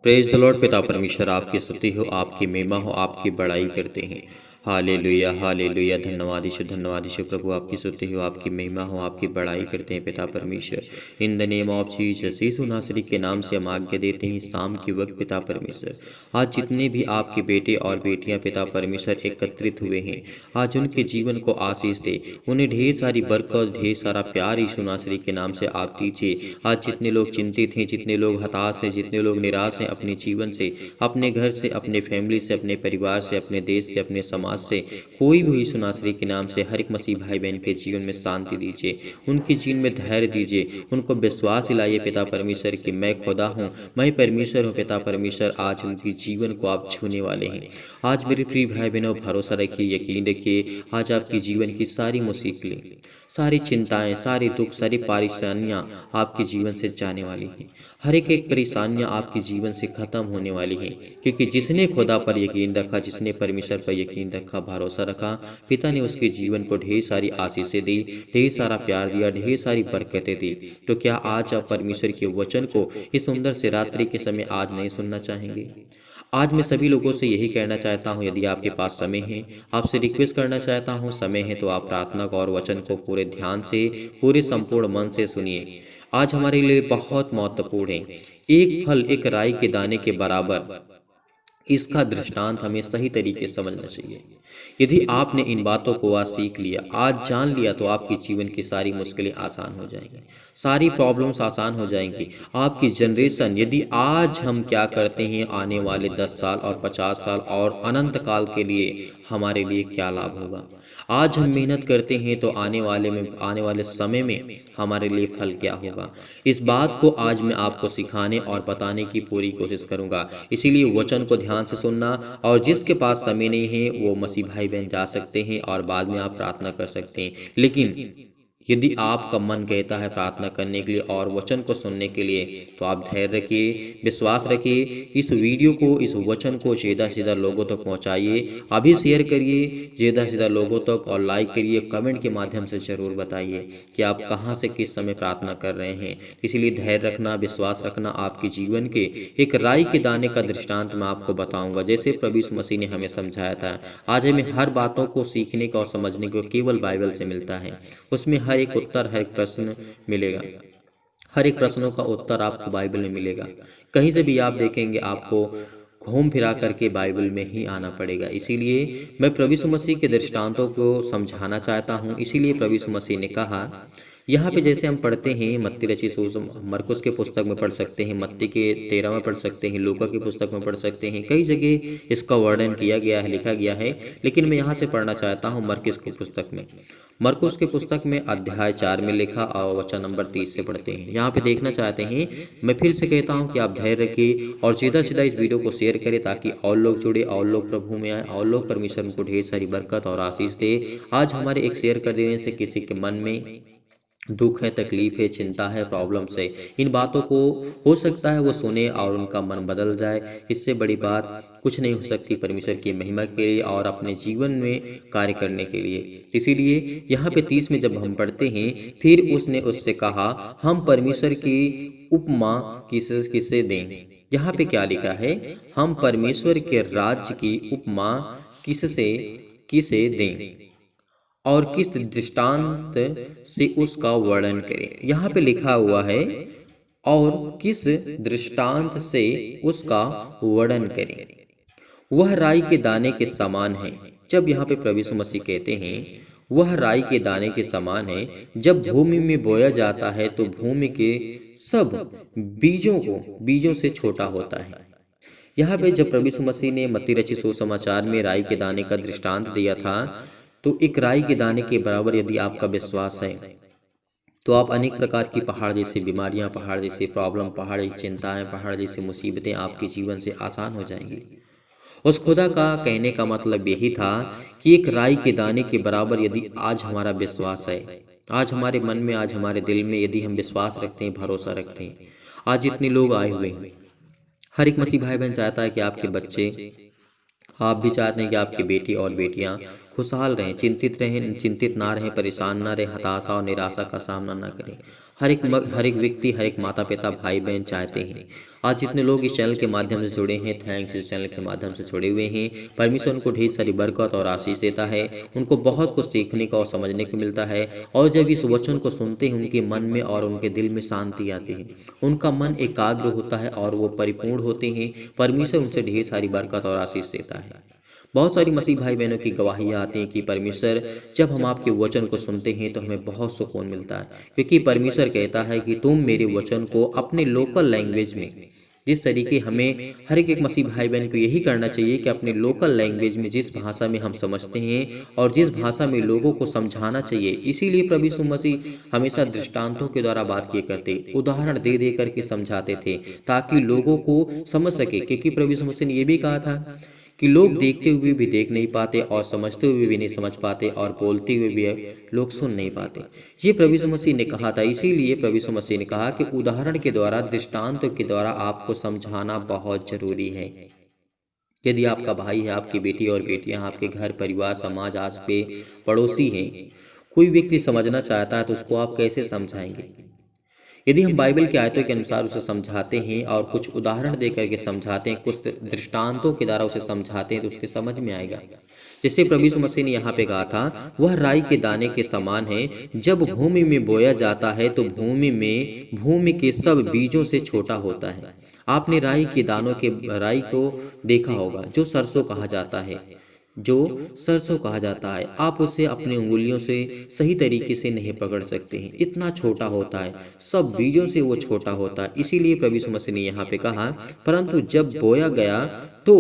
Praise the Lord. पिता परमेश्वर आपकी स्तुति हो, आपकी महिमा हो, आपकी बड़ाई करते हैं। Hallelujah hallelujah. धन्यवाद यीशु प्रभु, आपकी स्तुति हो, आपकी महिमा हो, आपकी बड़ाई करते हैं पिता परमेश्वर। In the name of Jesus, Yeshu नासरी के नाम से हम आज्ञा देते हैं शाम के वक्त पिता परमेश्वर। आज जितने भी आपके बेटे और बेटियां पिता परमेश्वर एकत्रित हुए हैं, आज उनके जीवन को आशीष दे, उन्हें ढेर सारी बरकत, ढेर सारा प्यार यीशु नासरी के नाम से आप दीजिए। आज जितने लोग चिंतित हैं, जितने लोग हताश हैं, जितने लोग निराश हैं अपने जीवन से, अपने घर से, अपने फैमिली से, अपने परिवार से, अपने देश से, अपने समाज से, कोई भी यीशु नासरी के नाम से हर एक मसीह भाई बहन के जीवन में शांति दीजिए, उनके जीवन में धैर्य दीजिए, उनको विश्वास दिलाइए पिता परमेश्वर कि मैं खुदा हूँ, मैं परमेश्वर हूँ पिता परमेश्वर। आज उनके जीवन को आप छूने वाले हैं। आज मेरे प्रिय भाई बहनों, भरोसा रखिए, यकीन रखिए, आज आपके जीवन की सारी मुसीबतें, सारी चिंताएं, सारे दुख, सारी परेशानियां आपके जीवन से जाने वाली हैं। हर एक परेशानियां आपके जीवन से खत्म होने वाली हैं, क्योंकि जिसने खुदा पर यकीन रखा, जिसने परमेश्वर पर यकीन रखा, भरोसा रखा, पिता ने उसके जीवन को ढेर सारी आशीषें दी, ढेर सारा प्यार दिया, ढेर सारी बरकतें दी। तो क्या आज आप परमेश्वर के वचन को इस सुंदर से रात्रि के समय आज नहीं सुनना चाहेंगे? आज मैं सभी लोगों से यही कहना चाहता हूँ, यदि आपके पास समय है, आपसे रिक्वेस्ट करना चाहता हूँ, समय है तो आप प्रार्थना को और वचन को पूरे ध्यान से, पूरे संपूर्ण मन से सुनिए। आज हमारे लिए बहुत महत्वपूर्ण है। एक फल एक राई के दाने के बराबर, इसका दृष्टांत हमें सही तरीके से समझना चाहिए। यदि आपने इन बातों को आज सीख लिया, आज जान लिया, तो आपके जीवन की सारी मुश्किलें आसान हो जाएंगी, सारी प्रॉब्लम्स आसान हो जाएंगी। आपकी जनरेशन, यदि आज हम क्या करते हैं, आने वाले 10 साल और 50 साल और अनंत काल के लिए हमारे लिए क्या लाभ होगा। आज हम मेहनत करते हैं तो आने वाले समय में हमारे लिए फल क्या होगा। इस बात को आज मैं आपको सिखाने और बताने की पूरी कोशिश करूंगा। इसीलिए वचन को ध्यान से सुनना, और जिसके पास समय नहीं है वो मसीह भाई बहन जा सकते हैं और बाद में आप प्रार्थना कर सकते हैं। लेकिन यदि आपका मन कहता है प्रार्थना करने के लिए और वचन को सुनने के लिए, तो आप धैर्य रखिए, विश्वास रखिए। इस वीडियो को, इस वचन को ज़्यादा से ज़्यादा लोगों तक पहुंचाइए, अभी शेयर करिए ज़्यादा से ज़्यादा लोगों तक, और लाइक करिए, कमेंट के माध्यम से ज़रूर बताइए कि आप कहां से किस समय प्रार्थना कर रहे हैं। इसलिए धैर्य रखना, विश्वास रखना। आपके जीवन के एक राई के दाने का दृष्टांत मैं आपको बताऊंगा, जैसे प्रभु यीशु मसीह ने हमें समझाया था। आज हमें हर बातों को सीखने का और समझने को केवल बाइबल से मिलता है। उसमें हर एक उत्तर, हर एक प्रश्न मिलेगा, हर एक प्रश्नों का उत्तर आपको बाइबल में मिलेगा। कहीं से भी आप देखेंगे, आपको घूम फिरा करके बाइबल में ही आना पड़ेगा। इसीलिए मैं प्रभु यीशु मसीह के दृष्टांतों को समझाना चाहता हूँ। इसीलिए प्रभु यीशु मसीह ने कहा, यहाँ पे जैसे हम पढ़ते हैं, मत्ती रचित सुसमाचार, मरकुस के पुस्तक में पढ़ सकते हैं, मत्ती के 13 में पढ़ सकते हैं, लूका की पुस्तक में पढ़ सकते हैं, कई जगह इसका वर्णन किया गया है, लिखा गया है। लेकिन मैं यहाँ से पढ़ना चाहता हूँ मरकुस की पुस्तक में। मरकुस के पुस्तक में अध्याय 4 में लिखा और वचन नंबर 30 से पढ़ते हैं। यहाँ पे देखना चाहते हैं। मैं फिर से कहता हूँ कि आप धैर्य रखिए और सीधा सीधा इस वीडियो को शेयर करें, ताकि और लोग जुड़े, और लोग प्रभु में आए, और लोग परमेश्वर को ढेर सारी बरकत और आशीष दे। आज हमारे एक शेयर कर देने से किसी के मन में दुख है, तकलीफ है, चिंता है, प्रॉब्लम्स है, इन बातों को हो सकता है वो सुने और उनका मन बदल जाए। इससे बड़ी बात कुछ नहीं हो सकती परमेश्वर की महिमा के लिए और अपने जीवन में कार्य करने के लिए। इसीलिए यहाँ पे 30 में जब हम पढ़ते हैं, फिर उसने उससे कहा, हम परमेश्वर की उपमा किसे दें। यहाँ पे क्या लिखा है, हम परमेश्वर के राज्य की उपमा किसे दें और किस दृष्टांत से उसका वर्णन करें। यहाँ पे लिखा हुआ है, और किस दृष्टांत से उसका वर्णन करें। वह राई के दाने के समान है। जब यहाँ पे प्रभु यीशु मसीह कहते हैं वह राई के दाने के समान है, जब भूमि में बोया जाता है तो भूमि के सब बीजों से छोटा होता है। यहाँ पे जब प्रभु यीशु मसीह ने मत्ती रचित सुसमाचार में राई के दाने का दृष्टांत दिया था, तो एक राई के दाने के बराबर यदि आपका विश्वास है, तो आप अनेक प्रकार की पहाड़ जैसी बीमारियां, पहाड़ जैसी प्रॉब्लम, पहाड़ जैसी चिंताएं, पहाड़ जैसी मुसीबतें आपके जीवन से आसान हो जाएंगी। उस खुदा का कहने का मतलब यही था कि एक राई के दाने के बराबर यदि आज हमारा विश्वास है, आज हमारे मन में, आज हमारे दिल में यदि हम विश्वास रखते हैं, भरोसा रखते हैं। आज इतने लोग आए हुए हैं, हर एक मसीह भाई बहन चाहता है कि आपके बच्चे, आप भी चाहते हैं कि आपकी बेटी और बेटियां खुशहाल रहें, चिंतित ना रहें, परेशान ना रहें, हताशा और निराशा का सामना ना करें। हर एक व्यक्ति, हर एक माता पिता, भाई बहन चाहते हैं। आज जितने लोग इस चैनल के माध्यम से जुड़े हैं, थैंक्स, इस चैनल के माध्यम से जुड़े हुए हैं, परमेश्वर उनको ढेर सारी बरकत और आशीष देता है। उनको बहुत कुछ सीखने का और समझने को मिलता है, और जब इस वचन को सुनते हैं उनके मन में और उनके दिल में शांति आती है, उनका मन एकाग्र होता है और वो परिपूर्ण होते हैं। परमेश्वर उनसे ढेर सारी बरकत और आशीष देता है। बहुत सारी मसीह भाई बहनों की गवाहियाँ आती हैं कि परमेश्वर, जब हम आपके वचन को सुनते हैं तो हमें बहुत सुकून मिलता है, क्योंकि परमेश्वर कहता है कि तुम मेरे वचन को अपने लोकल लैंग्वेज में, जिस तरीके हमें हर एक मसीह भाई बहन को यही करना चाहिए कि अपने लोकल लैंग्वेज में, जिस भाषा में हम समझते हैं और जिस भाषा में लोगों को समझाना चाहिए। इसीलिए प्रभु यीशु मसीह हमेशा दृष्टांतों के द्वारा बात किए करते, उदाहरण दे दे करके समझाते थे, ताकि लोगों को समझ सके। क्योंकि प्रभु यीशु मसीह ने यह भी कहा था कि लोग देखते हुए भी देख नहीं पाते, और समझते हुए भी नहीं समझ पाते, और बोलते हुए भी लोग सुन नहीं पाते। ये प्रभु यीशु मसीह ने कहा था। इसीलिए प्रभु यीशु मसीह ने कहा कि उदाहरण के द्वारा, दृष्टांतों के द्वारा आपको समझाना बहुत जरूरी है। यदि आपका भाई है, आपकी बेटी और बेटियां, आपके घर परिवार समाज आस पे पड़ोसी हैं, कोई व्यक्ति समझना चाहता है तो उसको आप कैसे समझाएंगे? यदि हम बाइबल की आयतों के अनुसार उसे समझाते हैं और कुछ उदाहरण दे करके समझाते हैं, कुछ दृष्टांतों के द्वारा उसे समझाते हैं, तो उसके समझ में आएगा। जैसे प्रभु यीशु मसीह ने यहाँ पे कहा था, वह राई के दाने के समान है, जब भूमि में बोया जाता है तो भूमि के सब बीजों से छोटा होता है। आपने राई को देखा होगा, जो सरसों कहा जाता है। आप उसे अपनी उंगलियों से सही तरीके से नहीं पकड़ सकते हैं, इतना छोटा होता है, सब बीजों से वो छोटा होता है। इसीलिए प्रभु यीशु मसीह ने यहाँ पे कहा, परंतु जब बोया गया तो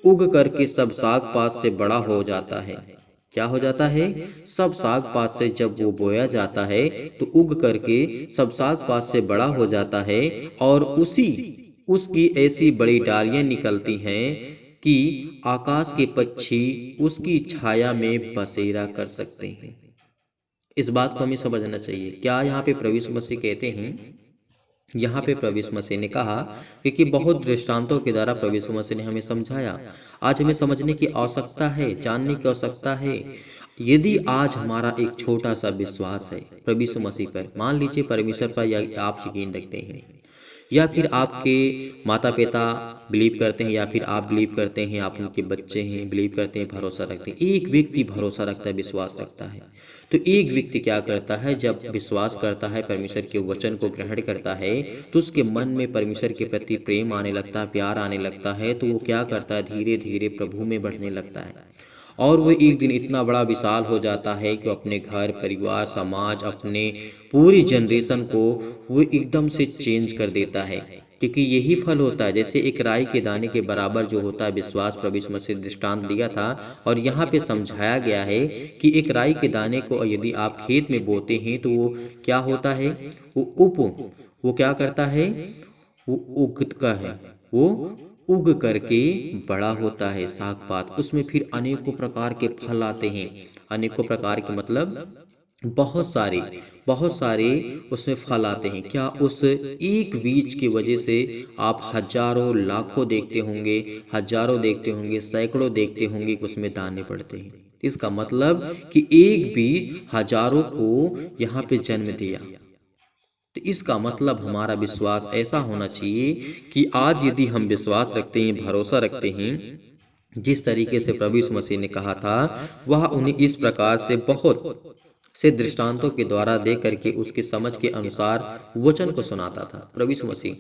उग करके सब साग पात से बड़ा हो जाता है। क्या हो जाता है? सब साग पात से जब वो बोया जाता है तो उग करके सब साग पात से बड़ा हो जाता है, और उसकी ऐसी बड़ी डालियां निकलती हैं कि आकाश के पक्षी उसकी छाया में बसेरा कर सकते हैं। इस बात को हमें समझना चाहिए। क्या यहाँ पे प्रभु यीशु मसीह कहते हैं? यहाँ पे प्रभु यीशु मसीह ने कहा, क्योंकि बहुत दृष्टांतों के द्वारा प्रभु यीशु मसीह ने हमें समझाया। आज हमें समझने की आवश्यकता है, जानने की आवश्यकता है। यदि आज हमारा एक छोटा सा विश्वास है प्रभु यीशु मसीह पर, मान लीजिए परमेश्वर पर या आप यकीन रखते हैं, या फिर आपके माता पिता बिलीव करते हैं, या फिर आप बिलीव करते हैं, आप उनके बच्चे हैं, बिलीव करते हैं, भरोसा रखते हैं। एक व्यक्ति भरोसा रखता है, विश्वास रखता है, तो एक व्यक्ति क्या करता है? जब विश्वास करता है, परमेश्वर के वचन को ग्रहण करता है, तो उसके मन में परमेश्वर के प्रति प्रेम आने लगता है, प्यार आने लगता है। तो वो क्या करता है? धीरे धीरे प्रभु में बढ़ने लगता है, और वो एक दिन इतना बड़ा विशाल हो जाता है कि अपने घर परिवार समाज, अपने पूरी जनरेशन को वो एकदम से चेंज कर देता है। क्योंकि यही फल होता है, जैसे एक राई के दाने के बराबर जो होता है विश्वास, प्रभु यीशु मसीह दृष्टांत दिया था। और यहाँ पे समझाया गया है कि एक राई के दाने को यदि आप खेत में बोते हैं तो वो क्या होता है? वो क्या करता है? वो उगता है, वो उग करके बड़ा होता है, साग पात, उसमें फिर अनेकों प्रकार के फल आते हैं। अनेकों प्रकार के मतलब बहुत सारे उसमें फल आते हैं। क्या उस एक बीज की वजह से आप हजारों लाखों देखते होंगे, सैकड़ों देखते होंगे कि उसमें दाने पड़ते हैं। इसका मतलब कि एक बीज हजारों को यहाँ पे जन्म दिया। तो इसका मतलब हमारा विश्वास ऐसा होना चाहिए कि आज यदि हम विश्वास रखते हैं, भरोसा रखते हैं, जिस तरीके से प्रभु यीशु मसीह ने कहा था, वह उन्हें इस प्रकार से बहुत से दृष्टांतों के द्वारा दे करके उसकी समझ के अनुसार वचन को सुनाता था प्रभु यीशु मसीह।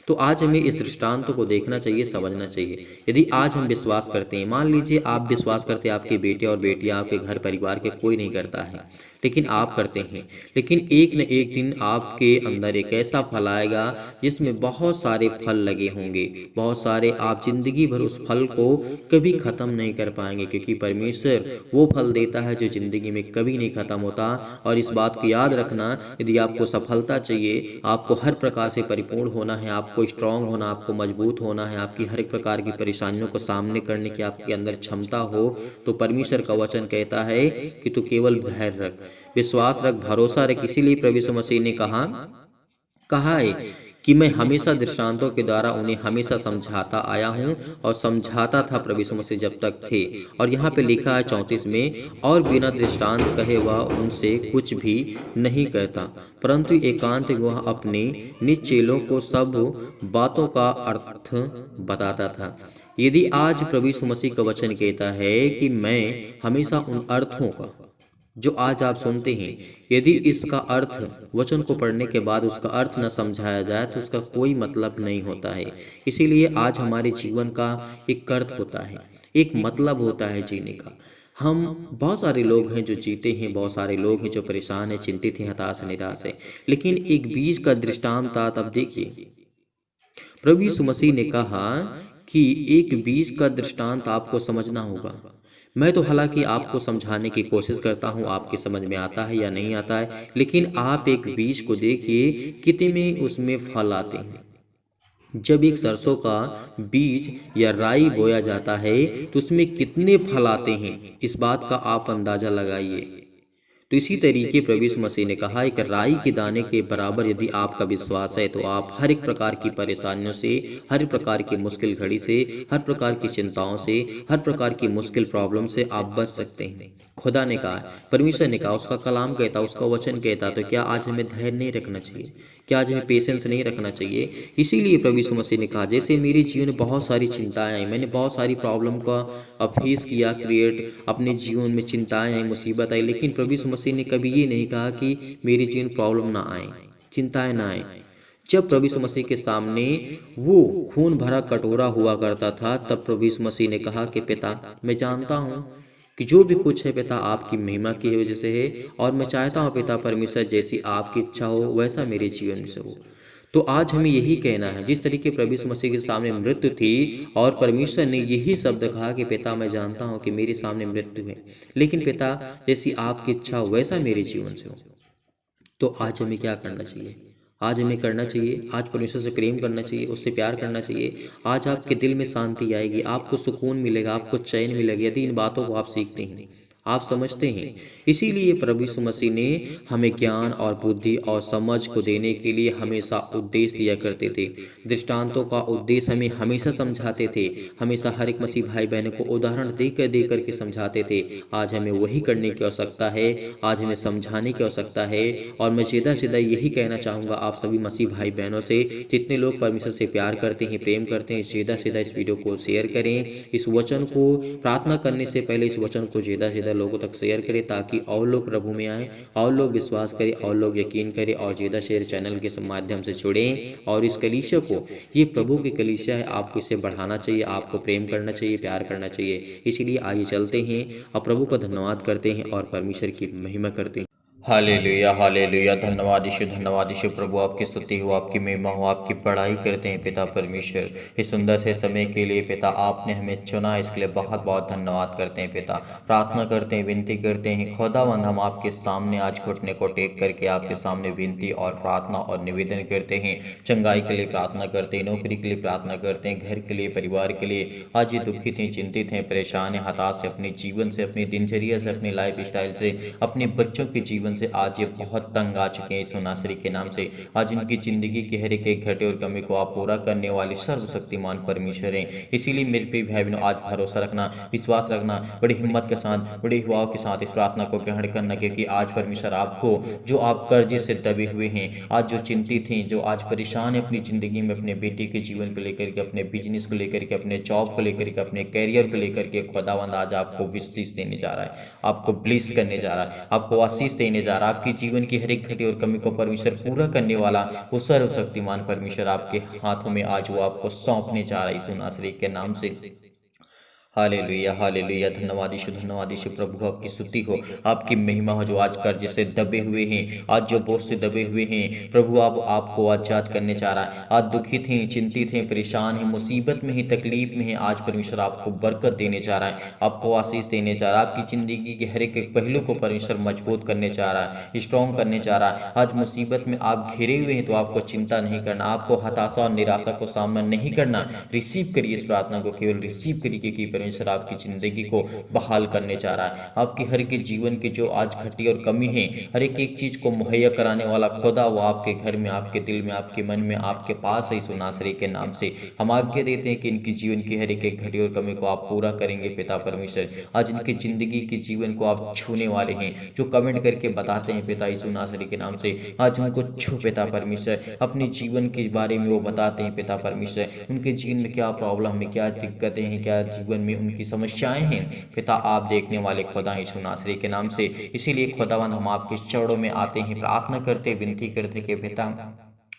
तो आज हमें इस दृष्टांतों को देखना चाहिए, समझना चाहिए। यदि आज हम विश्वास करते हैं, मान लीजिए आप विश्वास करते हैं, आपके बेटे और बेटियां, आपके घर परिवार के कोई नहीं करता है, लेकिन आप करते हैं, लेकिन एक न एक दिन आपके अंदर एक ऐसा फल आएगा जिसमें बहुत सारे फल लगे होंगे, बहुत सारे। आप जिंदगी भर उस फल को कभी खत्म नहीं कर पाएंगे, क्योंकि परमेश्वर वो फल देता है जो जिंदगी में कभी नहीं खत्म होता। और इस बात को याद रखना, यदि आपको सफलता चाहिए, आपको हर प्रकार से परिपूर्ण होना है, आपको स्ट्रांग होना, आपको मजबूत होना है, आपकी हर एक प्रकार की परेशानियों को सामने करने की आपके अंदर क्षमता हो, तो परमेश्वर का वचन कहता है कि तू केवल धैर्य रख, विश्वास रख, भरोसा रख। इसीलिए प्रभु यीशु मसीह ने कहा है कि मैं हमेशा दृष्टांतों के द्वारा उन्हें हमेशा समझाता आया हूँ और समझाता था प्रभु यीशु मसीह जब तक थे। और यहाँ पे लिखा है 34 में, और बिना दृष्टांत कहे वह उनसे कुछ भी नहीं कहता, परंतु एकांत में वह अपने निज चेलों को सब बातों का अर्थ बताता था। यदि आज प्रभु यीशु मसीह का वचन कहता है कि मैं हमेशा उन अर्थों का जो आज आप सुनते हैं, यदि इसका अर्थ वचन को पढ़ने के बाद उसका अर्थ न समझाया जाए तो उसका कोई मतलब नहीं होता है। इसीलिए आज हमारे जीवन का एक अर्थ होता है, एक मतलब होता है जीने का। हम बहुत सारे लोग हैं जो जीते हैं, बहुत सारे लोग हैं जो परेशान हैं, चिंतित हैं, हताश निराश है, लेकिन एक बीज का दृष्टांत था। तब देखिए प्रभु यीशु मसीह ने कहा कि एक बीज का दृष्टांत आपको समझना होगा। मैं तो हालांकि आपको समझाने की कोशिश करता हूँ, आपके समझ में आता है या नहीं आता है, लेकिन आप एक बीज को देखिए कितने उसमें फल आते हैं। जब एक सरसों का बीज या राई बोया जाता है तो उसमें कितने फल आते हैं, इस बात का आप अंदाजा लगाइए। तो इसी तरीके प्रभु यीशु मसीह ने कहा, एक राई के दाने के बराबर यदि आपका विश्वास है तो आप हर एक प्रकार की परेशानियों से, हर एक प्रकार की मुश्किल घड़ी से, हर प्रकार की चिंताओं से, हर प्रकार की मुश्किल प्रॉब्लम से आप बच सकते हैं। खुदा ने कहा, परमेश्वर ने कहा, उसका कलाम कहता, उसका वचन कहता, तो क्या आज हमें धैर्य नहीं रखना चाहिए? क्या आज हमें पेशेंस नहीं रखना चाहिए? इसीलिए प्रभु यीशु मसीह ने कहा, जैसे मेरे जीवन में बहुत सारी चिंताएं आई, मैंने बहुत सारी प्रॉब्लम का फेस किया, क्रिएट अपने जीवन में चिंताएं आई, मुसीबत आई, लेकिन प्रभु यीशु मसीह ने कभी ये नहीं कहा कि मेरे जीवन प्रॉब्लम ना आए, चिंताएं ना आए। जब प्रभु यीशु मसीह के सामने वो खून भरा कटोरा हुआ करता था, तब प्रभु यीशु मसीह ने कहा कि पिता, मैं जानता हूँ कि जो भी कुछ है पिता आपकी महिमा की वजह से है, और मैं चाहता हूँ पिता परमेश्वर जैसी आपकी इच्छा हो वैसा मेरे जीवन में से हो। तो आज हमें यही कहना है, जिस तरीके प्रभु यीशु मसीह के सामने मृत्यु थी और परमेश्वर ने यही शब्द कहा कि पिता मैं जानता हूँ कि मेरे सामने मृत्यु है, लेकिन पिता जैसी आपकी इच्छा हो वैसा मेरे जीवन से हो। तो आज हमें क्या करना चाहिए? आज हमें करना चाहिए, आज परमेश्वर से प्रेम करना चाहिए, उससे प्यार करना चाहिए। आज आपके दिल में शांति आएगी, आपको सुकून मिलेगा, आपको चैन मिलेगा, यदि इन बातों को आप सीखते हैं, आप समझते हैं। इसीलिए प्रभु यीशु मसीह ने हमें ज्ञान और बुद्धि और समझ को देने के लिए हमेशा उपदेश दिया करते थे। दृष्टांतों का उपदेश हमें हमेशा समझाते थे, हमेशा हर एक मसीह भाई बहनों को उदाहरण देकर के समझाते थे। आज हमें वही करने की आवश्यकता है, आज हमें समझाने की आवश्यकता है। और मैं सीधा सीधा यही कहना चाहूँगा आप सभी मसीह भाई बहनों से, जितने लोग परमेश्वर से प्यार करते हैं, प्रेम करते हैं, सीधा सीधा इस वीडियो को शेयर करें। इस वचन को प्रार्थना करने से पहले इस वचन को सीधा सीधा लोगों तक शेयर करें, ताकि और लोग प्रभु में आए, और लोग विश्वास करें, और लोग यकीन करें, और ज़्यादा शेयर चैनल के माध्यम से जुड़ें। और इस कलीसिया को, ये प्रभु की कलीसिया है, आपको इसे बढ़ाना चाहिए, आपको प्रेम करना चाहिए, प्यार करना चाहिए। इसीलिए आइए चलते हैं और प्रभु का धन्यवाद करते हैं और परमेश्वर की महिमा करते हैं। Hallelujah, hallelujah. धन्यवाद यीशु प्रभु, आपकी स्तुति हो, आपकी महिमा हो, आपकी बड़ाई करते हैं पिता परमेश्वर। इस सुंदर से समय के लिए पिता आपने हमें चुना, इसके लिए बहुत बहुत धन्यवाद करते हैं पिता। प्रार्थना करते हैं, विनती करते हैं खुदावंद, हम आपके सामने आज घुटने को टेक करके आपके सामने विनती और प्रार्थना और निवेदन करते हैं। चंगाई के लिए प्रार्थना करते हैं, नौकरी के लिए प्रार्थना करते हैं, घर के लिए, परिवार के लिए। आज ये दुखित हैं, चिंतित हैं, परेशान हैं, हताश हैं, अपने जीवन से, अपनी दिनचर्या से, अपने लाइफ स्टाइल से, अपने बच्चों के जीवन से आज ये बहुत तंग आ चुके हैं यीशु नासरी के नाम से। आज इनकी जिंदगी के हर एक घटे और कमी को आप पूरा करने वाले सर्वशक्तिमान परमेश्वर हैं। इसीलिए मेरे प्रिय भाई बहनों, आज भरोसा रखना, विश्वास रखना, बड़ी हिम्मत के साथ, बड़े युवाओं के साथ इस प्रार्थना को ग्रहण करना, क्योंकि आज परमेश्वर आपको, जो आप कर्जे से दबे हुए हैं, आज जो चिंतित हैं, जो आज परेशान है अपनी जिंदगी में, अपने बेटे के जीवन को लेकर के, अपने बिजनेस को लेकर के, अपने जॉब को लेकर के, अपने कैरियर को लेकर के, खुदावंद आज आपको आशीष देने जा रहा है, आपको ब्लेस करने जा रहा है, आपको आशीष देने जा रहा है। आपकी जीवन की हर एक घटी और कमी को परमेश्वर पूरा करने वाला वो सर्वशक्तिमान परमेश्वर आपके हाथों में आज वो आपको सौंपने जा रहा है यीशु नासरी के नाम से। Hallelujah, hallelujah. धन्यवाद यीशु प्रभु, आपकी स्तुति हो, आपकी महिमा हो। जो आज कर्ज से दबे हुए हैं, आज जो बोझ से दबे हुए हैं, प्रभु आप आपको आजाद करने चाह रहा है। आज दुखित हैं, चिंतित हैं, परेशान हैं, मुसीबत में हैं, तकलीफ में हैं, आज परमेश्वर आपको बरकत देने चाह रहा है, आपको आशीष देने चाह रहा है। आपकी जिंदगी के हर एक पहलू को परमेश्वर मजबूत करने चाह रहा है, स्ट्रॉन्ग करने चाह रहा है। आज मुसीबत में आप घिरे हुए हैं तो आपको चिंता नहीं करना, आपको हताशा और निराशा को सामना नहीं करना। रिसीव करिए इस प्रार्थना को, केवल रिसीव करिए, क्योंकि परमेश्वर आपकी ज़िंदगी को बहाल करने जा रहा है। आपकी हर एक जीवन की जो आज घटी और कमी है, हर एक चीज़ को मुहैया कराने वाला खुदा वो आपके घर में, आपके दिल में, आपके मन में, आपके पास है। यीशु नासरी के नाम से हम आज्ञा देते हैं कि इनकी जीवन की हर एक घटी और कमी को आप पूरा करेंगे पिता परमेश्वर। आज इनकी ज़िंदगी के जीवन को आप छूने वाले हैं। जो कमेंट करके बताते हैं पिता यीशु नासरी के नाम से, आज उनको छू पिता परमेश्वर। अपने जीवन के बारे में वो बताते हैं पिता परमेश्वर, उनके जीवन में क्या प्रॉब्लम है, क्या दिक्कतें हैं, क्या जीवन में उनकी समस्याएं हैं पिता, आप देखने वाले खुदा यीशु नासरी के नाम से। इसीलिए खुदावंद हम आपके चरणों में आते हैं, प्रार्थना करते, विनती करते कि पिता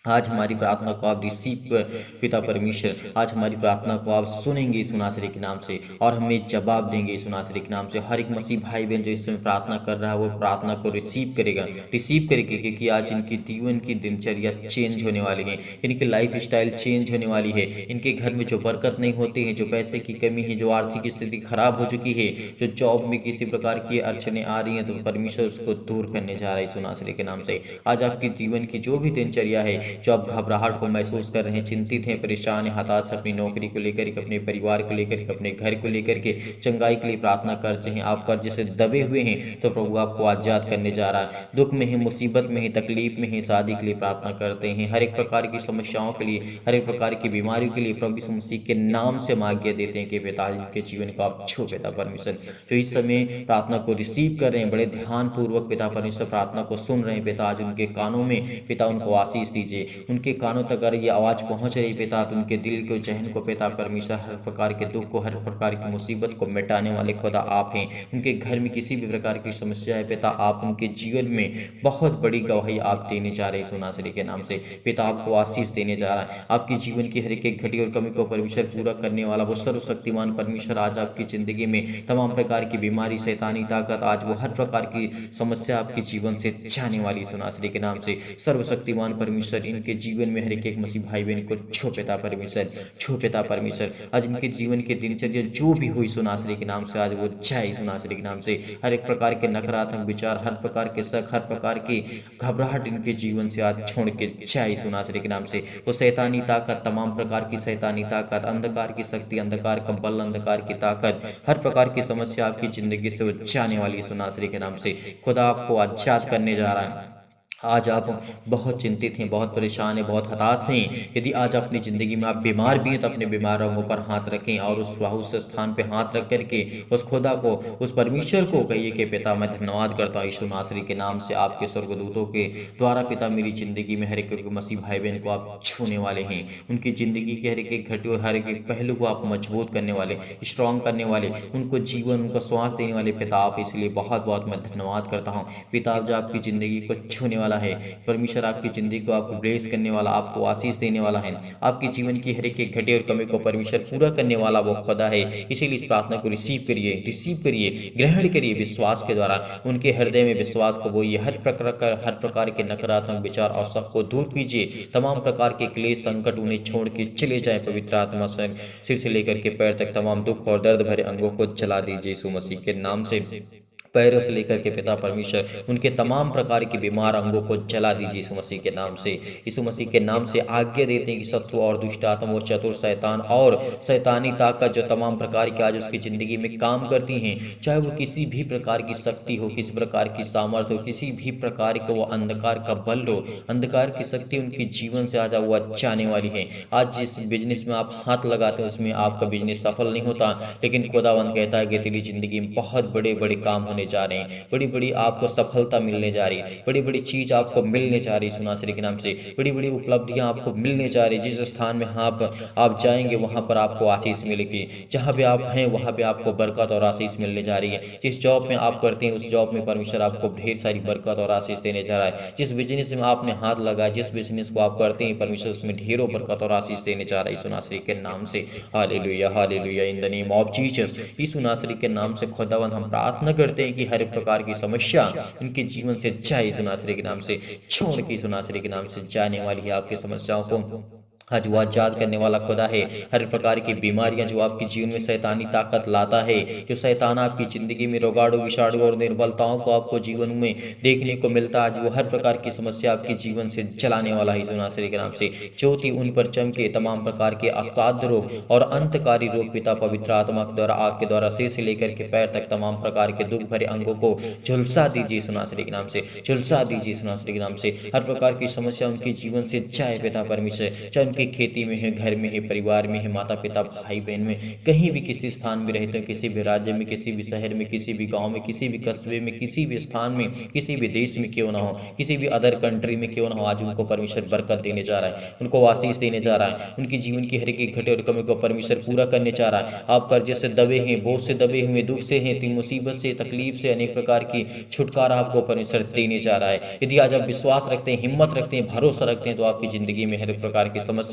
आज हमारी प्रार्थना को आप रिसीव पिता परमेश्वर, आज हमारी प्रार्थना को आप सुनेंगे यीशु नासरी के नाम से और हमें जवाब देंगे यीशु नासरी के नाम से। हर एक मसीह भाई बहन जो इस समय प्रार्थना कर रहा है वो प्रार्थना को रिसीव करेगा, क्योंकि आज इनकी जीवन की दिनचर्या चेंज होने वाली है, इनकी लाइफ स्टाइल चेंज होने वाली है। इनके घर में जो बरकत नहीं होती है, जो पैसे की कमी है, जो आर्थिक स्थिति खराब हो चुकी है, जो जॉब में किसी प्रकार की अड़चने आ रही हैं, तो परमेश्वर उसको दूर करने जा रहा है यीशु नासरी के नाम से। आज आपके जीवन की जो भी दिनचर्या है, जो आप घबराहट को महसूस कर रहे हैं, चिंतित हैं, परेशान हैं, हताश अपनी नौकरी को लेकर के, अपने परिवार को लेकर के, अपने घर को लेकर के, चंगाई के लिए प्रार्थना करते हैं, आप कर्ज से दबे हुए हैं, तो प्रभु आपको आजाद करने जा रहा है। दुख में है, मुसीबत में है, तकलीफ में है, शादी के लिए प्रार्थना करते हैं, हर एक प्रकार की समस्याओं के लिए, हर एक प्रकार की बीमारियों के लिए प्रभु यीशु मसीह के नाम से आज्ञा देते हैं कि पिता इनके जीवन को आप छू पिता परमेश्वर। तो इस समय प्रार्थना को रिसीव कर रहे हैं, बड़े ध्यान पूर्वक पिता परमेश्वर प्रार्थना को सुन रहे हैं पिता। आज उनके कानों में पिता उनको आशीष दीजिए, उनके कानों तक अगर ये आवाज़ पहुंच रही पिता, तो उनके दिल को, जहन को पिता परमेश्वर, हर प्रकार के दुख को, हर प्रकार की मुसीबत को मिटाने वाले खुदा आप हैं। उनके घर में किसी भी प्रकार की समस्या है पिता, आप उनके जीवन में बहुत बड़ी गवाही आप देने जा रहे हैं यीशु नासरी के नाम से। पिता आपको आशीष देने जा रहा है, आपकी जीवन की हर एक घटी और कमी को परमेश्वर पूरा करने वाला वो सर्वशक्तिमान परमेश्वर आज आपकी ज़िंदगी में तमाम प्रकार की बीमारी, शैतानी ताकत, आज वो हर प्रकार की समस्या आपके जीवन से जाने वाली यीशु नासरी के नाम से। सर्वशक्तिमान परमेश्वर इनके जीवन में हर एक मसीह भाई बहन को छो पिता परमेश्वर, छो पिता परमेश्वर। आज इनके जीवन के दिनचर्या जो भी हुई यीशु नासरी के नाम से, आज वो जाए यीशु नासरी के नाम से। हर एक प्रकार के नकारात्मक विचार, हर प्रकार के शक, हर प्रकार की घबराहट इनके जीवन से आज छोड़ के जाए यीशु नासरी के नाम से। वो शैतानी ताकत, तमाम प्रकार की शैतानी ताकत, अंधकार की शक्ति, अंधकार का बल, अंधकार की ताकत, हर प्रकार की समस्या आपकी जिंदगी से वो जाने वाली यीशु नासरी के नाम से। खुदा आपको आजाद करने जा रहा है। आज आप बहुत चिंतित हैं, बहुत परेशान हैं, बहुत हताश हैं। यदि आज अपनी ज़िंदगी में आप बीमार भी हैं तो अपने बीमार अंगों पर हाथ रखें और उस स्थान पे हाथ रख करके उस खुदा को, उस परमेश्वर को कहिए कि पिता मैं धन्यवाद करता हूँ यीशु नासरी के नाम से, आपके स्वर्गदूतों के द्वारा पिता मेरी ज़िंदगी में हर एक मसीह भाई बहन को आप छूने वाले हैं। उनकी ज़िंदगी के हर एक घटी और हर एक पहलू को आप मजबूत करने वाले, स्ट्रॉन्ग करने वाले, उनको जीवन, उनको श्वास देने वाले पिता आप, इसलिए बहुत बहुत मैं धन्यवाद करता हूँ पिता। जो आपकी ज़िंदगी को छूने वाला है परमेश्वर, आपकी जिंदगी को आपको ब्लेस करने वाला, आपको आशीष देने वाला है, आपकी जीवन की हर एक घटी और कमी को परमेश्वर पूरा करने वाला वो खुदा है। इसीलिए इस प्रार्थना को रिसीव करिए, ग्रहण करिए विश्वास के द्वारा। उनके हृदय में विश्वास को बोइए, हर प्रकार के नकारात्मक विचार और शक को दूर कीजिए। तमाम प्रकार के क्लेश, संकट उन्हें छोड़ के चले जाए। पवित्र आत्मा सिर से लेकर के पैर तक तमाम दुख और दर्द भरे अंगों को जला दीजिए यीशु मसीह के नाम से। पैरों से लेकर के पिता परमेश्वर उनके तमाम प्रकार के बीमार अंगों को जला दीजिए यीशु मसीह के नाम से। यीशु मसीह के नाम से आज्ञा देते हैं कि शत्रु और दुष्ट आत्मा, वो चतुर शैतान और शैतानी ताकत जो तमाम प्रकार की आज उसकी ज़िंदगी में काम करती हैं, चाहे वो किसी भी प्रकार की शक्ति हो, किसी प्रकार की सामर्थ्य हो, किसी भी प्रकार का वो अंधकार का बल हो, अंधकार की शक्ति उनके जीवन से आज वो जाने वाली है। आज जिस बिजनेस में आप हाथ लगाते हैं उसमें आपका बिजनेस सफल नहीं होता, लेकिन खुदावंद कहता है कि तेरी ज़िंदगी में बहुत बड़े बड़े काम होने जा रहे हैं, बड़ी बड़ी आपको सफलता मिलने जा रही है, बड़ी बड़ी चीज आपको मिलने जा रही है यीशु नासरी के नाम से। बड़ी बड़ी उपलब्धियां आपको मिलने जा रही है। जिस स्थान में आप जाएंगे वहां पर आपको आशीष मिलेगी। जहां पे आप हैं वहां पे आपको बरकत और आशीष मिलने जा रही है। जिस जॉब में आप करते हैं उस जॉब में परमेश्वर आपको ढेर सारी बरकत और आशीष देने जा रहा है। जिस बिजनेस में आपने हाथ लगाया, जिस बिजनेस को आप करते हैं परमेश्वर उसमें ढेरों बरकत और आशीष देने जा रहा है यीशु नासरी के नाम से। Hallelujah, hallelujah, in the name of Jesus. Yeshu नासरी के नाम से खुदावंद हम प्रार्थना करते हैं कि हर प्रकार की समस्या इनके जीवन से जाए यीशु नासरी के नाम से, छोड़ के यीशु नासरी के नाम से जाने वाली है। आपकी समस्याओं को आज वो आजाद करने वाला खुदा है। हर प्रकार की बीमारियां जो आपके जीवन में शैतानी ताकत लाता है, जो शैतान आपकी ज़िंदगी में रोगाड़ों विषाणु और निर्बलताओं को आपको जीवन में देखने को मिलता है, आज वो हर प्रकार की समस्या आपके जीवन से जलाने वाला है यीशु नासरी के नाम से। ज्योति उन पर चमके, तमाम प्रकार के असाध्य रोग और अंतकारी रोग पिता पवित्र आत्मा के द्वारा, आग के द्वारा सिर से लेकर के पैर तक तमाम प्रकार के दुख भरे अंगों को झुलसा दीजिए यीशु नासरी के नाम से, झुलसा दीजिए यीशु नासरी के नाम से। हर प्रकार की समस्या उनके जीवन से जाए पिता परमेश्वर, चाहे उनकी खेती में है, घर में है, परिवार में है, माता पिता भाई बहन में, कहीं भी किसी स्थान में रहते हो, किसी भी राज्य में, किसी भी शहर में, किसी भी गांव में, किसी भी कस्बे में, किसी भी स्थान में, किसी भी देश में क्यों ना हो, किसी भी अदर कंट्री में क्यों ना हो, आज उनको परमेश्वर बरकत देने जा रहा है, उनको आशीष देने जा रहा है। उनकी जीवन की हर एक घटे और कमी को परमेश्वर पूरा करने जा रहा है। आप कर्जे से दबे हैं, बोझ से दबे हुए, दुख से हैं, मुसीबत से, तकलीफ से, अनेक प्रकार की छुटकारा आपको परमेश्वर देने जा रहा है। यदि आज आप विश्वास रखते हैं, हिम्मत रखते हैं, भरोसा रखते हैं, तो आपकी जिंदगी में हर प्रकार की समस्या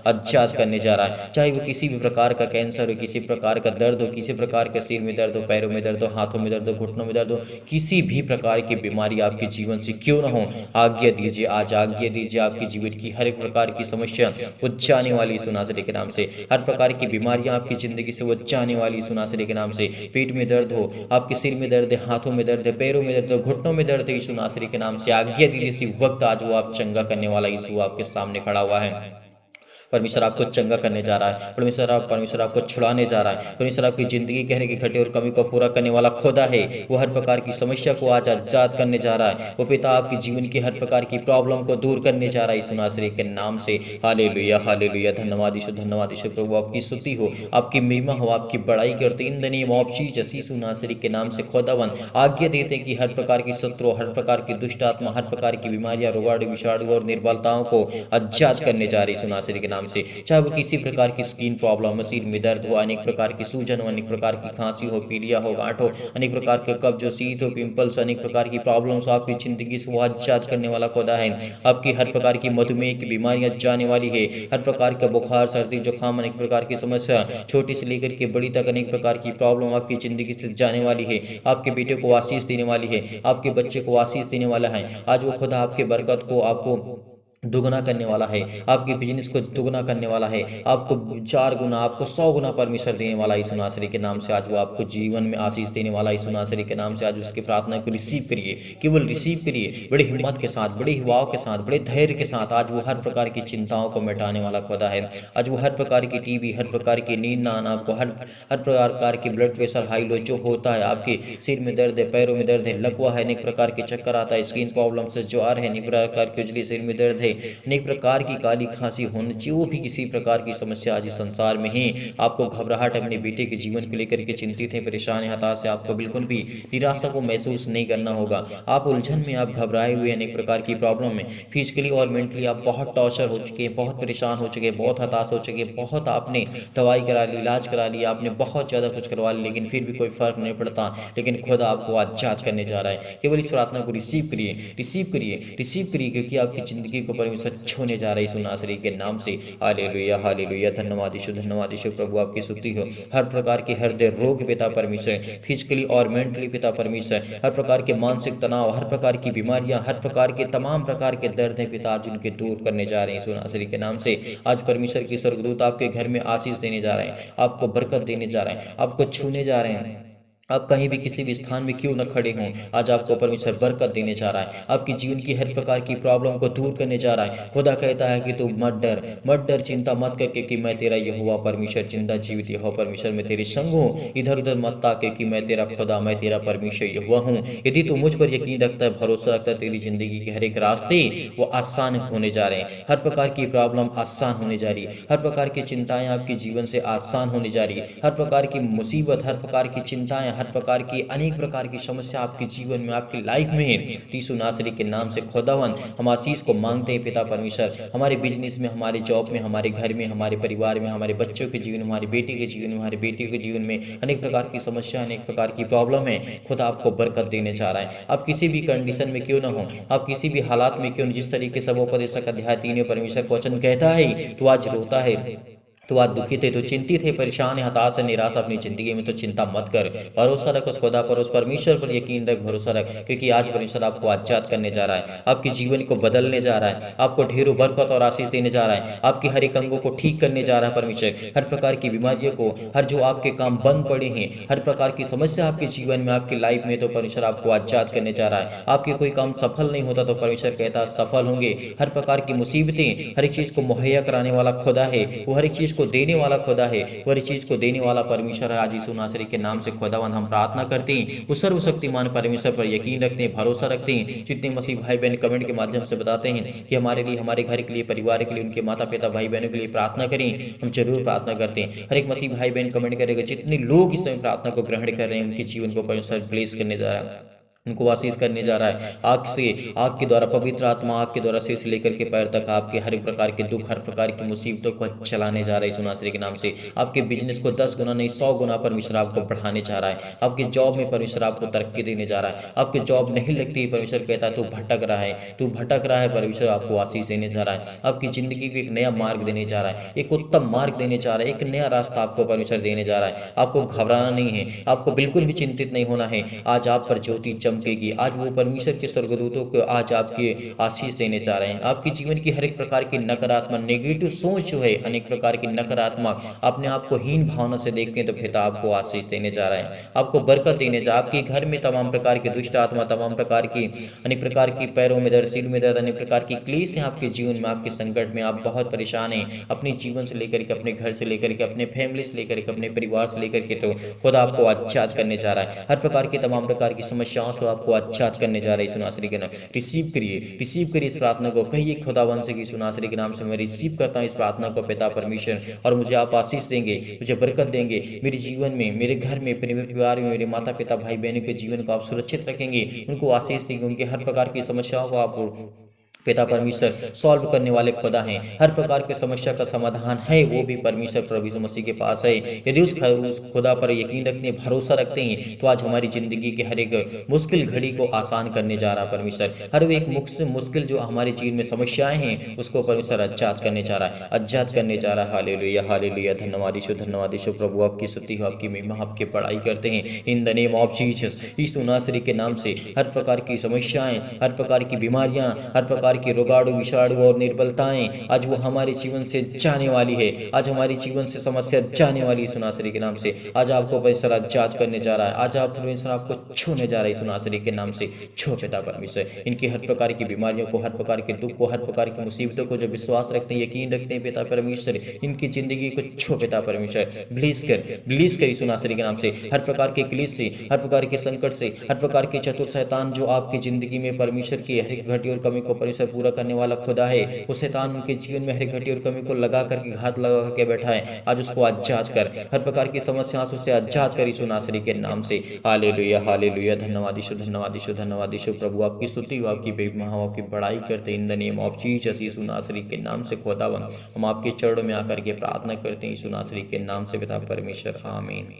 आजाद करने जा रहा है। चाहे वो किसी भी प्रकार का कैंसर हो, किसी प्रकार का दर्द हो, किसी प्रकार का सिर में दर्द हो, पैरों में दर्द हो, हाथों में दर्द हो, घुटनों में दर्द हो, किसी भी प्रकार की बीमारी आपके जीवन से क्यों ना हो, आज्ञा दीजिए, आज आज्ञा दीजिए, आपके जीवन की हर एक प्रकार की समस्या वो जाने वाली यीशु नासरी के नाम से। हर प्रकार की बीमारियां आपकी जिंदगी से वो जाने वाली यीशु नासरी के नाम से। पेट में दर्द हो, आपके सिर में दर्द है, हाथों में दर्द है, पैरों में दर्द है, घुटनों में दर्द है, यीशु नासरी के नाम से आज्ञा दीजिए, इसी वक्त आज वो आप चंगा करने वाला यीशु आपके सामने खड़ा हुआ है। परमेश्वर आपको चंगा करने जा रहा है, परमेश्वर आपको छुड़ाने जा रहा है। परमेश्वर आपकी जिंदगी के हर एक घटे और कमी को पूरा करने वाला खुदा है। वो हर प्रकार की समस्या को आज आजाद करने जा रहा है। वो पिता आपकी जीवन की हर प्रकार की प्रॉब्लम को दूर करने जा रहा है यीशु नासरी के नाम से। हालेलुया, हालेलुया, धन्यवाद यीशु, धन्यवाद यीशु। प्रभु आपकी स्तुति हो, आपकी महिमा हो, आपकी बड़ाई करते in the name of Jesus Yeshu नासरी के नाम से। खुदावन आज्ञा देते कि हर प्रकार की शत्रु, हर प्रकार की दुष्ट आत्मा, हर प्रकार की बीमारियां, रोगाणु विषाणु और निर्बलताओं को आजाद करने जा रही यीशु नासरी के नाम से। चाहे वो किसी प्रकार की स्किन प्रॉब्लम, सिर में दर्द हो, अनेक प्रकार की सूजन हो, अनेक प्रकार की खांसी हो, पीलिया हो, गांठ हो, अनेक प्रकार के कब्ज हो, शीत हो, पिंपल्स, अनेक प्रकार की प्रॉब्लम्स आपकी जिंदगी से वो आजाद करने वाला खुदा है। आपकी हर प्रकार की मधुमेह की बीमारियां जाने वाली है। हर प्रकार का बुखार, सर्दी, जुकाम, अनेक प्रकार की समस्या, छोटी से लेकर के बड़ी तक अनेक प्रकार की प्रॉब्लम आपकी जिंदगी से जाने वाली है। आपके बेटे को आशीष देने वाली है, आपके बच्चे को आशीष देने वाला है। आज वो खुदा आपके बरकत को आपको दुगना करने वाला है, आपके बिजनेस को दुगना करने वाला है, आपको 4 गुना, आपको 100 गुना परमेश्वर देने वाला यीशु नासरी के नाम से। आज वो आपको जीवन में आशीष देने वाला यीशु नासरी के नाम से। आज उसकी प्रार्थना को रिसीव करिए, केवल रिसीव करिए, बड़ी हिम्मत के साथ, बड़े युवाओं के साथ, बड़े धैर्य के साथ। आज वो हर प्रकार की चिंताओं को मिटाने वाला खुदा है। आज वो हर प्रकार की टीबी, हर प्रकार की नींद ना आना, आपको हर प्रकार की ब्लड प्रेशर हाई लो जो होता है, आपके सिर में दर्द है, पैरों में दर्द है, लकवा है, अनेक प्रकार के चक्कर आता है, स्किन प्रॉब्लम से ज्वार है, अनेक प्रकार की उजली, सिर में दर्द है, अनेक प्रकार की काली खांसी होने, जो भी किसी प्रकार की समस्या आज इस संसार में है, आपको घबराहट, अपने बेटे के जीवन को लेकर के चिंतित है, परेशान है, हताश है, आपको बिल्कुल भी निराशा को महसूस नहीं करना होगा। आप उलझन में, आप घबराए हुए, अनेक प्रकार की प्रॉब्लम में, फिजिकली और मेंटली आप बहुत टॉर्चर हो चुके हैं, बहुत परेशान हो चुके हैं, बहुत हताश हो चुके हैं, बहुत आपने दवाई करा ली, इलाज करा लिया, आपने बहुत ज़्यादा कुछ करवा लिया, लेकिन फिर भी कोई फर्क नहीं पड़ता। लेकिन खुदा आपको आजाद करने जा रहा है। केवल इस प्रार्थना को रिसीव करिए, रिसीव करिए, रिसीव करिए, क्योंकि आपकी जिंदगी को परमेश्वर छूने जा रहा है यीशु नासरी के नाम से। हालेलुया, हालेलुया, धन्यवाद यीशु, धन्यवाद यीशु। प्रभु आपकी स्तुति हो। हर प्रकार के हृदय रोग पिता परमेश्वर, फिजिकली और मेंटली पिता परमेश्वर, हर प्रकार के मानसिक तनाव, हर प्रकार की बीमारियां, हर प्रकार के तमाम प्रकार के दर्द हैं पिता, आज उनके दूर करने जा रहे हैं यीशु नासरी के नाम से। आज परमेश्वर की स्वर्गदूत आपके घर में आशीष देने जा रहे हैं, आपको बरकत देने जा रहे हैं, आपको छूने जा रहे हैं। आप कहीं भी किसी भी स्थान में क्यों न खड़े हों, आज आपको परमेश्वर बरकत देने जा रहा है। आपकी जीवन की हर प्रकार की प्रॉब्लम को दूर करने जा रहा है। खुदा कहता है कि तू मत डर, चिंता मत करके कि मैं तेरा यहोवा परमेश्वर, जिंदा जीवित यहोवा परमेश्वर, मैं तेरे संग हूँ। इधर उधर मत ताके कि मैं तेरा खुदा, मैं तेरा परमेश्वर यहोवा हूँ। यदि तू मुझ पर यकीन रखता है, भरोसा रखता है, तेरी जिंदगी के हर एक रास्ते वो आसान होने जा रहे हैं। हर प्रकार की प्रॉब्लम आसान होने जा रही है, हर प्रकार की चिंताएं आपके जीवन से आसान होने जा रही है, हर प्रकार की मुसीबत, हर प्रकार की चिंताएं, हर प्रकार की अनेक प्रकार की समस्या आपके जीवन में, आपकी लाइफ में है। यीशु नासरी के नाम से खुदावन हम आशीष को मांगते हैं पिता परमेश्वर। हमारे बिजनेस में, हमारे जॉब में, हमारे घर में, हमारे परिवार में, हमारे बच्चों के जीवन में, हमारे बेटे के जीवन में, हमारे बेटे के जीवन में अनेक प्रकार की समस्या, अनेक प्रकार की प्रॉब्लम है। खुदा आपको बरकत देने जा रहा है। आप किसी भी कंडीशन में क्यों ना हो, आप किसी भी हालात में क्यों, जिस तरीके से वो उपदेशक अध्याय 3 में परमेश्वर का वचन कहता है, तो आज रोता है, तो आज दुखित है, तो चिंतित है, परेशान है, हताश है, निराश अपनी ज़िंदगी में, तो चिंता मत कर। भरोसा रख उस खुदा पर, उस परमेश्वर पर यकीन रख, भरोसा रख, क्योंकि आज परमेश्वर आपको आजाद करने जा रहा है, आपके जीवन को बदलने जा रहा है, आपको ढेरों बरकत और आशीष देने जा रहा है, आपके हर एक अंगों को ठीक करने जा रहा है परमेश्वर। हर प्रकार की बीमारियों को, हर जो आपके काम बंद पड़े हैं, हर प्रकार की समस्या आपके जीवन में, आपकी लाइफ में, तो परमेश्वर आपको आजाद करने जा रहा है। आपके कोई काम सफल नहीं होता तो परमेश्वर कहता है सफल होंगे। हर प्रकार की मुसीबतें, हर एक चीज़ को मुहैया कराने वाला खुदा है, वो हर एक चीज़ को देने वाला खुदा है, वो हर एक चीज़ को देने वाला परमेश्वर है। आज यीशु नासरी के नाम से खुदावंद हम प्रार्थना करते हैं, उस सर्वशक्तिमान परमेश्वर पर यकीन रखते हैं, भरोसा रखते हैं। जितने मसीह भाई बहन कमेंट के माध्यम से बताते हैं कि हमारे लिए, हमारे घर के लिए, परिवार के लिए, उनके माता पिता भाई बहनों के लिए प्रार्थना करें, हम जरूर प्रार्थना करते हैं। हर एक मसीह भाई बहन कमेंट करेगा, जितने लोग इस समय प्रार्थना को ग्रहण कर रहे हैं, उनके जीवन को परमेश्वर ब्लेस करने जा रहा है, उनको आशीष करने जा रहा है। आग से, आग के द्वारा, पवित्र आत्मा आग के द्वारा सिर से लेकर के पैर तक आपके हर एक प्रकार के दुख, हर प्रकार की मुसीबतों को चलाने जा रहा है यीशु नासरी के नाम से। आपके बिजनेस को 10 गुना नहीं 100 गुना परमेश्वर आपको बढ़ाने जा रहा है। आपके जॉब में परमेश्वर आपको तरक्की देने जा रहा है। आपकी जॉब नहीं लगती है, परमेश्वर कहता है तू भटक रहा है, तू भटक रहा है, परमेश्वर आपको आशीष देने जा रहा है। आपकी जिंदगी को एक नया मार्ग देने जा रहा है, एक उत्तम मार्ग देने जा रहा है, एक नया रास्ता आपको परमेश्वर देने जा रहा है। आपको घबराना नहीं है, आपको बिल्कुल भी चिंतित नहीं होना है। आज आप पर ज्योति चमकेगी। आज वो परमेश्वर के स्वर्गदूतों को आज आपकी आशीष देने जा रहे हैं। आपके जीवन की हर एक प्रकार की नकारात्मक नेगेटिव सोच जो है, अनेक प्रकार की नकारात्मक अपने आप को हीन भावना से देखते हैं, तो पिता आपको आशीष देने जा रहे हैं, आपको बरकत देने जा। आपके घर में तमाम प्रकार की दुष्ट आत्मा, तमाम प्रकार की अनेक प्रकार की पैरों में दर्द, सिर में दर्द, अनेक प्रकार की क्लेश है आपके जीवन में, आपके संकट में, आप बहुत परेशान हैं अपने जीवन से लेकर के, अपने घर से लेकर के, अपने फैमिली से लेकर के, अपने परिवार से लेकर के, तो खुदा आपको आजाद करने जा रहा है। हर प्रकार की तमाम प्रकार की समस्याओं से आपको आजाद करने जा रहा है यीशु नासरी के नाम। रिसीव करिए, रिसीव करिए इस प्रार्थना को। कहिए खुदावंद से कि यीशु नासरी के नाम से मैं रिसीव करता हूँ इस प्रार्थना को पिता परमेश्वर, और मुझे आप आशीष देंगे, मुझे बरकत देंगे, मेरे जीवन में, मेरे घर में, मेरे परिवार में, मेरे माता पिता भाई बहनों के जीवन को आप सुरक्षित रखेंगे, उनको आशीष देंगे, उनके हर प्रकार की समस्याओं को आप पिता परमेश्वर सॉल्व करने वाले खुदा हैं। हर प्रकार की समस्या का समाधान है वो भी परमेश्वर प्रभु यीशु मसीह के पास है। यदि उस खुदा पर यकीन रखते हैं, भरोसा रखते हैं, तो आज हमारी ज़िंदगी के हर एक मुश्किल घड़ी को आसान करने जा रहा परमेश्वर। हर एक मुश्किल जो हमारे जीवन में समस्याएं हैं, उसको परमेश्वर आजाद करने जा रहा है, आजाद करने जा रहा है। हालेलुया, हालेलुया, धन्यवाद यीशु, धन्यवाद यीशु। प्रभु आपकी स्तुति हो, आपकी महिमा, आपकी बड़ाई करते हैं in the name of Jesus. Yeshu नासरी के नाम से हर प्रकार की समस्याएं, हर प्रकार की बीमारियां, हर प्रकार की रोगाणु, विषाणु और निर्बलताएं आज वो हमारे जीवन से जाने वाली है। आज हमारी जीवन से समस्या जाने वाली है यीशु नासरी के नाम से। आज आपको परमेश्वर आजाद करने जा रहा है। आज आप परमेश्वर आपको छूने जा रहा है यीशु नासरी के नाम से। छो पिता परमेश्वर इनकी हर प्रकार की बीमारियों को, हर प्रकार के दुख को, हर प्रकार की मुसीबतों को, जो विश्वास रखते हैं, यकीन रखते हैं पिता परमेश्वर, इनकी जिंदगी को छो पिता परमेश्वर। ब्लीस कर यीशु नासरी के नाम से। हर प्रकार के क्लेश से, हर प्रकार के संकट से, हर प्रकार के चतुर शैतान जो आपकी जिंदगी में परमेश्वर की हर एक घटी और कमी को परमेश्वर पूरा करने वाला खुदा है, वो शैतान उनके जीवन में हर एक घटी और कमी को लगा करके, घात लगा करके बैठा है, आज उसको आजाद कर। हर प्रकार की समस्याओं से आजाद कर यीशु नासरी के नाम से। हालेलुया, हालेलुया, धन्यवाद यीशु, धन्यवाद यीशु, धन्यवाद यीशु। प्रभु आपकी स्तुति हो, आपकी महिमा हो, आपकी बड़ाई करते हैं in the name of Jesus. Yeshu नासरी के नाम से खुदावन हम आपके चरणों में आकर के प्रार्थना करते हैं यीशु नासरी के नाम से पिता परमेश्वर, आमीन।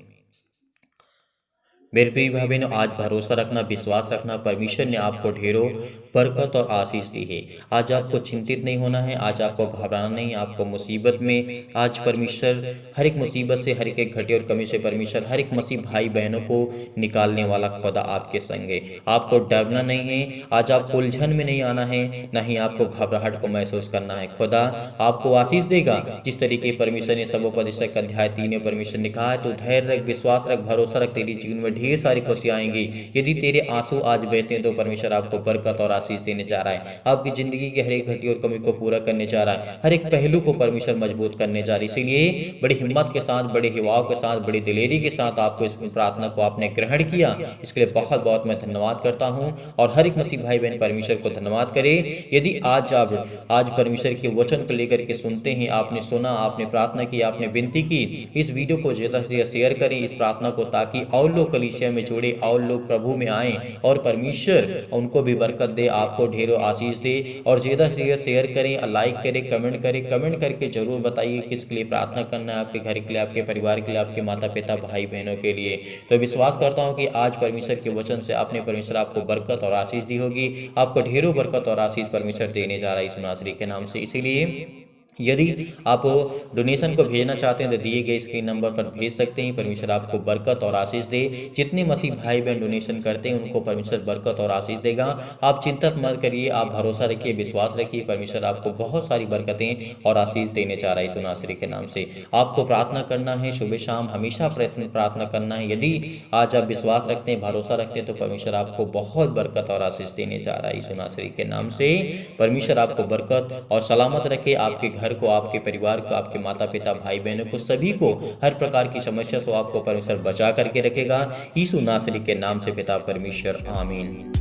मेरे प्रिय भाई बहनों, आज भरोसा रखना, विश्वास रखना, परमेश्वर ने आपको ढेरों बरकत और आशीष दी है। आज आपको चिंतित नहीं होना है, आज आपको घबराना नहीं, आपको मुसीबत में आज परमेश्वर हर एक मुसीबत से, हर एक घटी और कमी से परमेश्वर हर एक मसीह भाई बहनों को निकालने वाला खुदा आपके संग है। आपको डरना नहीं है, आज आपको उलझन में नहीं आना है, ना ही आपको घबराहट को महसूस करना है। खुदा आपको आशीष देगा जिस तरीके परमेश्वर ने सबोपदेशक अध्याय 3 में परमेश्वर ने कहा है, तो धैर्य रख, विश्वास रख, भरोसा रख, तेरी जीवन में ढेर सारी खुशियां आएंगी। यदि तेरे आंसू आज बहते हैं, तो परमेश्वर आपको बरकत और आशीष देने जा रहा है। आपकी जिंदगी की हर एक घटी और कमी को पूरा करने जा रहा है, हर एक पहलू को परमेश्वर मजबूत करने जा रही है। इसीलिए बड़ी हिम्मत के साथ, बड़े हिवाव के साथ, बड़ी दिलेरी के साथ आपको इस प्रार्थना को आपने ग्रहण किया, इसके लिए बहुत बहुत मैं धन्यवाद करता हूं। और हर एक मसीह भाई बहन परमेश्वर को धन्यवाद करे। यदि आज परमेश्वर के वचन को लेकर के सुनते हैं, आपने सुना, आपने प्रार्थना की, आपने विनती की, इस वीडियो को ज़्यादा से ज़्यादा शेयर करें इस प्रार्थना को, ताकि और लोग कलीसिया में जुड़े, और लोग प्रभु में आए और परमेश्वर उनको भी बरकत दे, आपको ढेरों आशीष दे। और ज़्यादा से ज़्यादा शेयर करें, लाइक करें, कमेंट करें, कमेंट करके जरूर बताइए किसके लिए प्रार्थना करना है, आपके घर के लिए, आपके परिवार के लिए, आपके माता पिता भाई बहनों के लिए। तो विश्वास करता हूँ कि आज परमेश्वर के वचन से आपने परमेश्वर आपको बरकत और आशीष दी होगी। आपको ढेरों बरकत और आशीष परमेश्वर देने जा रहा है यीशु नासरी के नाम से। इसीलिए यदि आप डोनेशन को भेजना चाहते हैं तो दिए गए स्क्रीन नंबर पर भेज सकते हैं। परमेश्वर आपको बरकत और आशीष दे। जितने मसीह भाई बहन डोनेशन करते हैं उनको परमेश्वर बरकत और आशीष देगा। आप चिंता मत करिए, आप भरोसा रखिए, विश्वास रखिए। परमेश्वर आपको बहुत सारी बरकतें और आशीष देने चाह रहा है यीशु नासरी के नाम से। आपको प्रार्थना करना है, सुबह शाम हमेशा प्रार्थना करना है। यदि आज आप विश्वास रखते हैं, भरोसा रखते हैं तो परमेश्वर आपको बहुत बरकत और आशीष देने जा रहा है यीशु नासरी के नाम से। परमेश्वर आपको बरकत और सलामत रखे, आपके घर को, आपके परिवार को, आपके माता पिता भाई बहनों को, सभी को हर प्रकार की समस्या से आपको परमेश्वर बचा करके रखेगा यीशु नासरी के नाम से पिता परमेश्वर, आमीन।